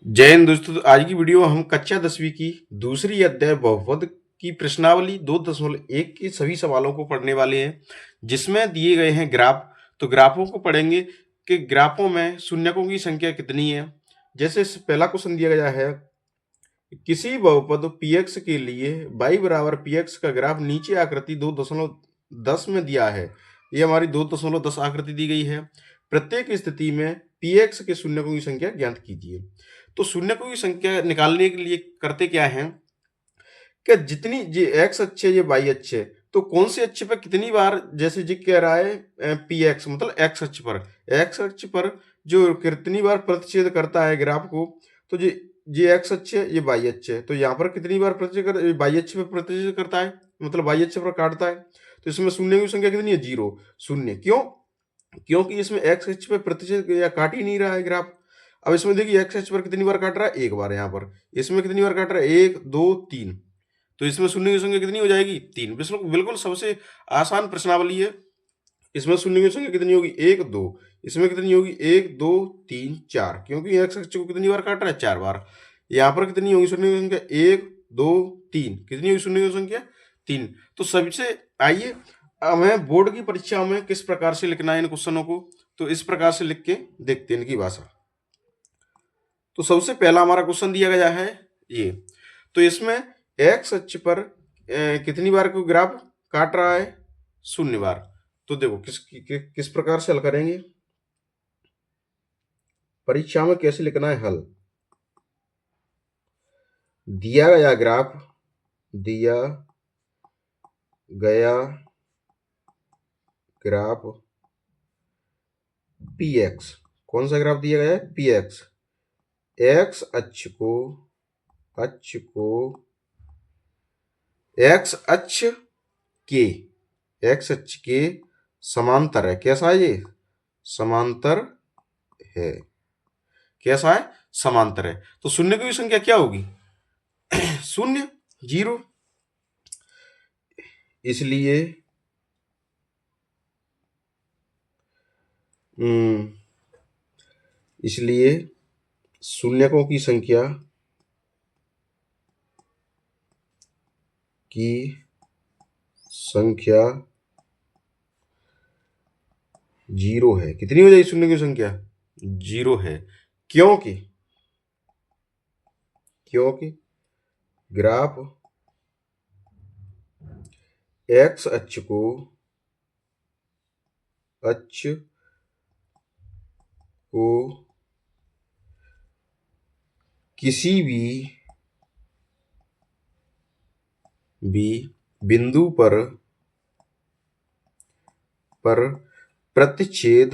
जय हिंद दोस्तों। तो आज की वीडियो हम कक्षा 10वीं की दूसरी अध्याय बहुपद की प्रश्नावली 2.1 के सभी सवालों को पढ़ने वाले हैं, जिसमें दिए गए हैं ग्राफ। तो ग्राफों को पढ़ेंगे कि ग्राफों में शून्यकों की संख्या कितनी है। जैसे पहला क्वेश्चन दिया गया है, किसी बहुपद px के लिए y बराबर px का ग्राफ नीचे आकृति 2.10 में दिया है। ये हमारी 2.10 आकृति दी गई है। प्रत्येक स्थिति में px के शून्यकों की संख्या ज्ञात कीजिए। तो शून्यकों की संख्या निकालने के लिए करते क्या है कि जितनी ये x अक्ष है, ये y अक्ष है, तो कौन से अक्ष पर कितनी बार, जैसे जी कह रहा है px मतलब x अक्ष पर जो कितनी बार प्रतिच्छेद करता है ग्राफ को, तो ये x अक्ष है, ये y अक्ष है, तो यहाँ पर कितनी बार y अक्ष पर प्रतिच्छेद करता है, मतलब y अक्ष पर काटता है। तो इसमें शून्य की संख्या कितनी है? 0 शून्य। क्यों? क्योंकि इसमें x अक्ष पे प्रतिच्छेद या काट ही नहीं रहा है ग्राफ। अब इसमें देखिए x अक्ष पर कितनी बार काट रहा है? एक बार। यहाँ पर इसमें कितनी बार काट रहा है? 1 2 3। तो इसमें शून्य की संख्या कितनी हो जाएगी? 3। बिल्कुल सबसे आसान प्रश्नावली है। इसमें शून्य की संख्या कितनी होगी? 1 2। इसमें कितनी होगी? 1 2 3 4, क्योंकि x अक्ष को कितनी बार काट रहा है? 4 बार। यहाँ पर कितनी होगी शून्य की संख्या? 1 2 3। कितनी होगी शून्य की संख्या? 3। तो सबसे आइए हमें बोर्ड की परीक्षा में किस प्रकार से लिखना है इन क्वेश्चनों को, तो इस प्रकार से लिख के देखते हैं इनकी भाषा। तो सबसे पहला हमारा क्वेश्चन दिया गया है ये। तो इसमें एक्स अक्ष पर कितनी बार को ग्राफ काट रहा है? 0 बार। तो देखो किस प्रकार से हल करेंगे, परीक्षा में कैसे लिखना है हल। दिया गया ग्राफ, दिया गया ग्राफ px, कौन सा ग्राफ दिया गया है? px। एक्स एक्स अक्ष के समांतर है। कैसा है ये? समांतर है। कैसा है? समांतर है। तो शून्य की संख्या क्या होगी? 0 0। इसलिए इसलिए शून्यकों की संख्या की संख्या 0 है। कितनी हो जाएगी शून्य की संख्या? 0 है। क्योंकि ग्राफ एक्स अक्ष को किसी भी बिंदु पर प्रतिच्छेद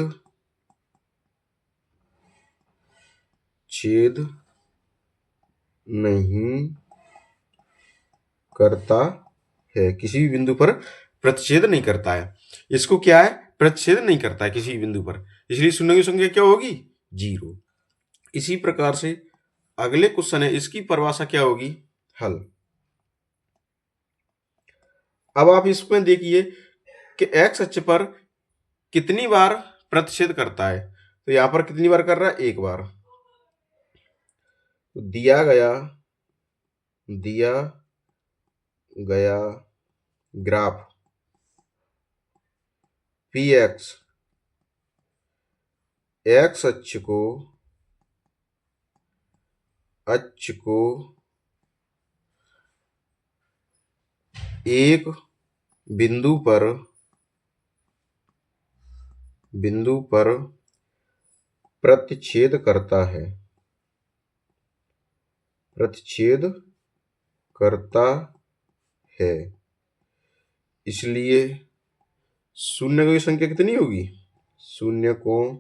नहीं करता है। किसी भी बिंदु पर प्रतिच्छेद नहीं करता है। इसको क्या है? प्रतिच्छेद नहीं करता है किसी भी बिंदु पर, इसलिए शून्य की संख्या क्या होगी? 0। इसी प्रकार से अगले क्वेश्चन है, इसकी परिभाषा क्या होगी? हल। अब आप इसमें देखिए कि एक्स अक्ष पर कितनी बार प्रतिच्छेद करता है। तो यहां पर कितनी बार कर रहा है? एक बार। तो दिया गया ग्राफ px एक्स अक्ष को एक बिंदु पर प्रतिच्छेद करता है। इसलिए शून्य की संख्या कितनी होगी? शून्यकों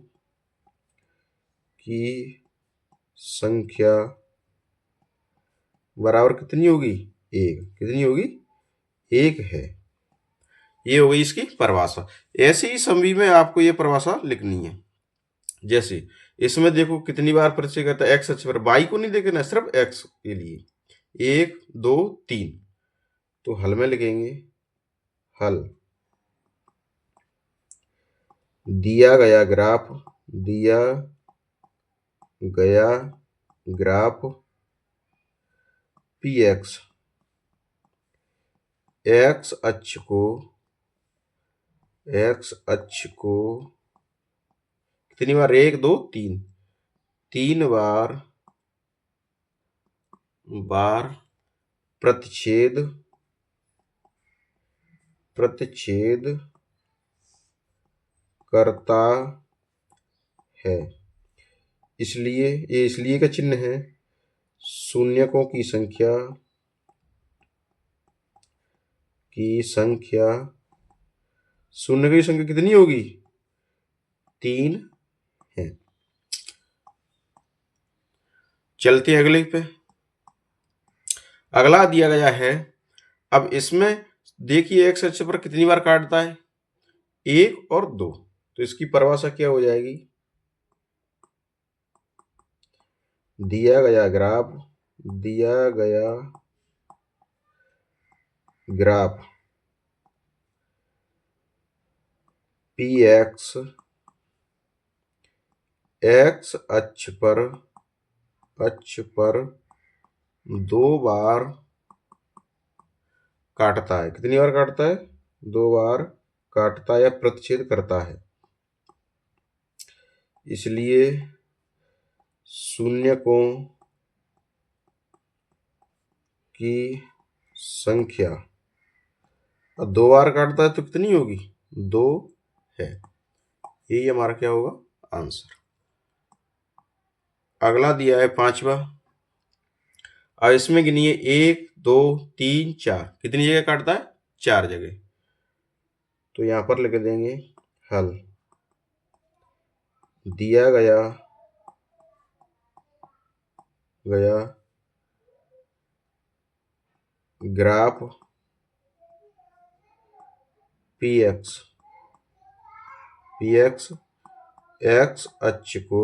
की संख्या बराबर कितनी होगी? 1। कितनी होगी? 1 है। ये हो गई इसकी परिभाषा। ऐसे ही सभी में आपको ये परिभाषा लिखनी है। जैसे इसमें देखो कितनी बार प्रतिच्छेद करता है एक्स अक्ष पर, वाई को नहीं देखना, सिर्फ एक्स के लिए। 1 2 3। तो हल में लिखेंगे हल। दिया गया ग्राफ पी एक्स, एक्स अक्ष को कितनी बार, 1 2 3, 3 बार प्रतिच्छेद करता है। इसलिए ये इसलिए का चिन्ह है, शून्यकों की संख्या शून्य की संख्या कितनी होगी, 3 है। चलते अगले पे। अगला दिया गया है, अब इसमें देखिए एक्स अक्ष पर कितनी बार काटता है, 1 और 2। तो इसकी परिभाषा क्या हो जाएगी, दिया गया ग्राफ पी एक्स एक्स अक्ष पर 2 बार काटता है। कितनी बार काटता है, 2 बार काटता या प्रतिच्छेद करता है। इसलिए शून्यकों की संख्या, अब 2 बार काटता है तो कितनी होगी, 2 है। यही हमारा क्या होगा, आंसर। अगला दिया है 5वां। अब इसमें गिनिए 1 2 3 4, कितनी जगह काटता है, 4 जगह। तो यहां पर लिख देंगे हल। दिया गया ग्राफ पी एक्स एक्स अक्ष को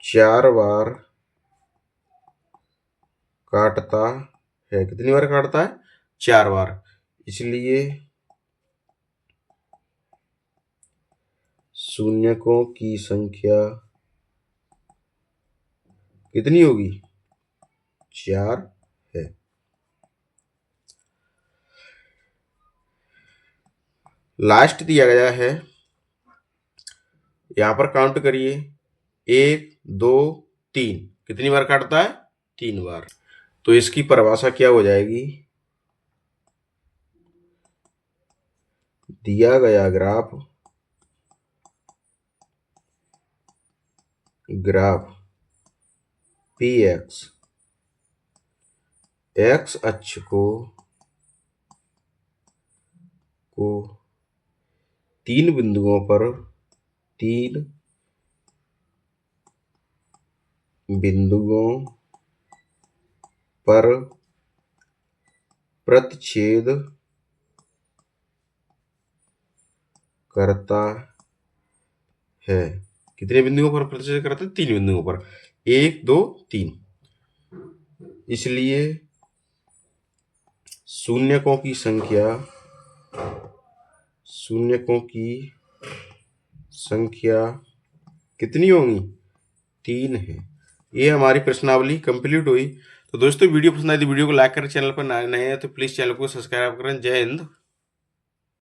4 बार काटता है। कितनी बार काटता है, 4 बार। इसलिए शून्यकों की संख्या कितनी होगी, 4 है। लास्ट दिया गया है, यहां पर काउंट करिए 1 2 3, कितनी बार काटता है, 3 बार। तो इसकी परिभाषा क्या हो जाएगी, दिया गया ग्राफ पी एक्स एक्स अक्ष को 3 बिंदुओं पर प्रतिच्छेद करता है। कितने बिंदुओं पर प्रतिच्छेद करता है, 3 बिंदुओं पर, 1 2 3। इसलिए शून्यकों की संख्या कितनी होंगी, 3 है। ये हमारी प्रश्नावली कंप्लीट हुई। तो दोस्तों वीडियो पसंद आई तो वीडियो को लाइक करें, चैनल पर नए हैं तो प्लीज़ चैनल को सब्सक्राइब करें। जय हिंद।